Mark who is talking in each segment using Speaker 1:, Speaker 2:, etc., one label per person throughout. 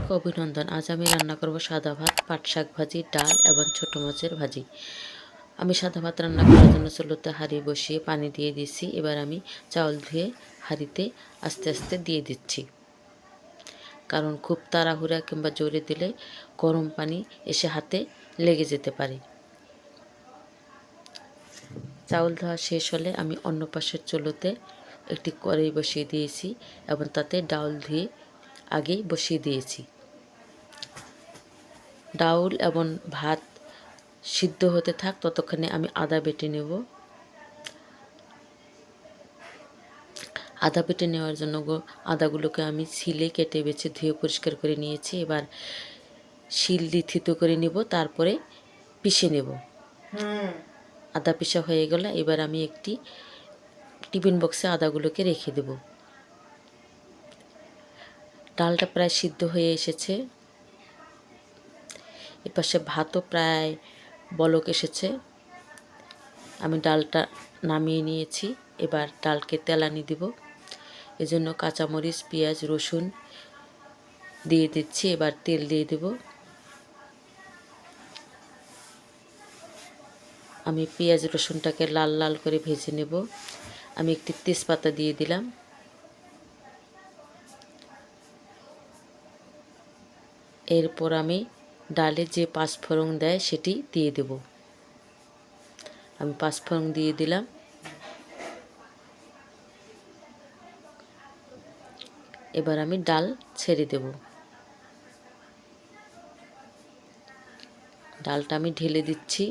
Speaker 1: সবাইকে অভিনন্দন। আজ আমি রান্না করব সাদা ভাত, পাট শাক ভাজি, ডাল এবং ছোট মাছের ভাজি। আমি সাদা ভাত রান্না করার জন্য চুলোতে হাঁড়ি বসিয়ে পানি দিয়ে দিচ্ছি। এবার আমি চাউল ধুয়ে হাঁড়িতে আস্তে আস্তে দিয়ে দিচ্ছি, কারণ খুব তাড়াহুড়া কিংবা জোরে দিলে গরম পানি এসে হাতে লেগে যেতে পারে। চাউল ধোয়া শেষ হলে আমি অন্য পাশের চুলোতে একটি কড়াই বসিয়ে দিয়েছি এবং তাতে ডাউল ধুয়ে আগেই বসিয়ে দিয়েছি। ডাউল এবং ভাত সিদ্ধ হতে থাক, ততক্ষণে আমি আদা বেটে নেব। আদা বেটে নেওয়ার জন্য আদাগুলোকে আমি শিলে কেটে বেছে ধুয়ে পরিষ্কার করে নিয়েছি। এবার শিল দিয়ে থিতো করে নেব, তারপরে পিষে নেব। আদা পিষা হয়ে গেল। এবার আমি একটি টিফিন বক্সে আদাগুলোকে রেখে দেব। ডালটা প্রায় সিদ্ধ হয়ে এসেছে। এপাশে ভাতও প্রায় বলক এসেছে। আমি ডালটা নামিয়ে নিয়েছি। এবার ডালকে তেলানি দিব, এজন্য কাঁচামরিচ, পেঁয়াজ, রসুন দিয়ে দিচ্ছি। এবার তেল দিয়ে দেব। আমি পেঁয়াজ রসুনটাকে লাল লাল করে ভেজে নেব। আমি একটি তেজপাতা দিয়ে দিলাম। এরপর আমি ডালে যে পাঁচফোড়ন দেয় সেটি দিয়ে দেব। আমি পাঁচফোড়ন দিয়ে দিলাম। এবার আমি ডাল ছেড়ে দেব। ডালটা আমি ঢেলে দিচ্ছি।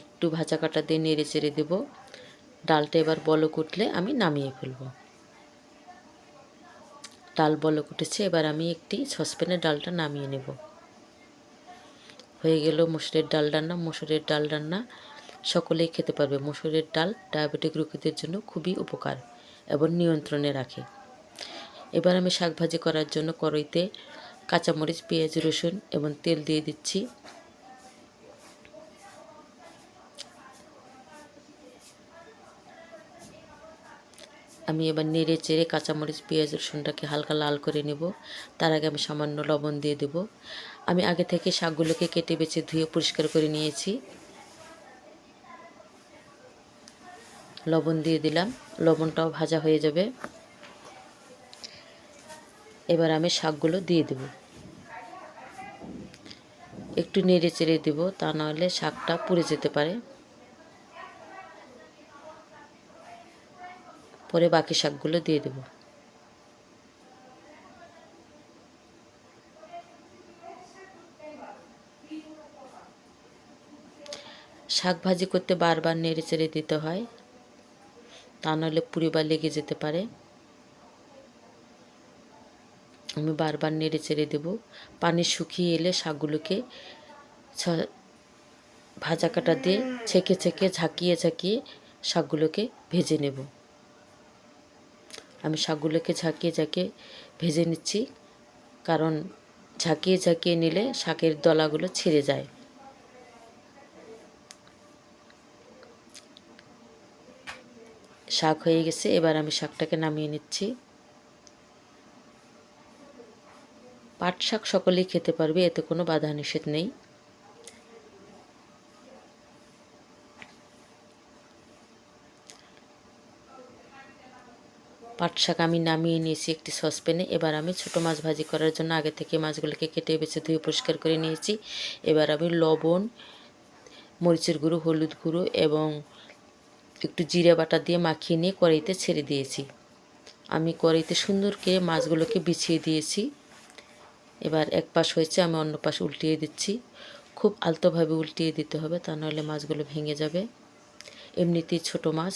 Speaker 1: একটু ভাজা কাটা দিয়ে নেড়ে চেড়ে দেব। ডালটা এবার বলক উঠলে আমি নামিয়ে ফেলব। ডাল বলক উঠেছে। এবার আমি একটি সসপ্যানে ডালটা নামিয়ে নেব। হয়ে গেল মসুরের ডাল রান্না। মসুরের ডাল রান্না সকলেই খেতে পারবে। মসুরের ডাল ডায়াবেটিক রোগীদের জন্য খুবই উপকার এবং নিয়ন্ত্রণে রাখে। এবার আমি শাক ভাজি করার জন্য কড়াইতে কাঁচামরিচ, পেঁয়াজ, রসুন এবং তেল দিয়ে দিচ্ছি। আমি এবার নেড়ে চেড়ে কাঁচামরিচ, পেঁয়াজ, রসুনটাকে হালকা লাল করে নেব। তার আগে আমি সামান্য লবণ দিয়ে দেব। আমি আগে থেকে শাকগুলোকে কেটে বেছে ধুয়ে পরিষ্কার করে নিয়েছি। লবণ দিয়ে দিলাম। লবণটাও ভাজা হয়ে যাবে। এবার আমি শাকগুলো দিয়ে দেব। একটু নেড়ে চেড়ে দেব, তা নাহলে শাকটা পুড়ে যেতে পারে। পরে বাকি শাকগুলো দিয়ে দেব। শাক ভাজি করতে বারবার নেড়ে চেড়ে দিতে হয়, তা নাহলে পুড়ে বা লেগে যেতে পারে। আমি বারবার নেড়ে চেড়ে দেব। পানি শুকিয়ে এলে শাকগুলোকে ভাজা কাটা দিয়ে ছেঁকে ছেঁকে ঝাঁকিয়ে ঝাঁকিয়ে শাকগুলোকে ভেজে নেব। আমি শাকগুলোকে ঝাঁকিয়ে ঝাঁকিয়ে ভেজে নিচ্ছি, কারণ ঝাঁকিয়ে ঝাঁকিয়ে নিলে শাকের দলাগুলো ছিঁড়ে যায়। শাক হয়ে গেছে। এবার আমি শাকটাকে নামিয়ে নিচ্ছি। পাট শাক সকলেই খেতে পারবে, এতে কোনো বাধা নিষেধ নেই। পাট শাক আমি নামিয়ে নিয়েছি একটি সসপ্যানে। এবার আমি ছোটো মাছ ভাজি করার জন্য আগে থেকে মাছগুলোকে কেটে বেছে ধুয়ে পরিষ্কার করে নিয়েছি। এবার আমি লবণ, মরিচের গুঁড়ো, হলুদ গুঁড়ো এবং একটু জিরে বাটা দিয়ে মাখিয়ে নিয়ে কড়াইতে ছেড়ে দিয়েছি। আমি কড়াইতে সুন্দর করে মাছগুলোকে বিছিয়ে দিয়েছি। এবার এক পাশ হয়েছে, আমি অন্য পাশ উল্টিয়ে দিচ্ছি। খুব আলতোভাবে উল্টিয়ে দিতে হবে, তা নাহলে মাছগুলো ভেঙে যাবে। এমনিতেই ছোটো মাছ।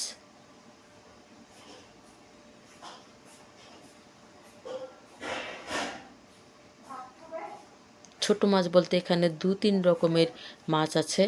Speaker 1: ছোট মাছ বলতে এখানে 2-3 রকমের মাছ আছে।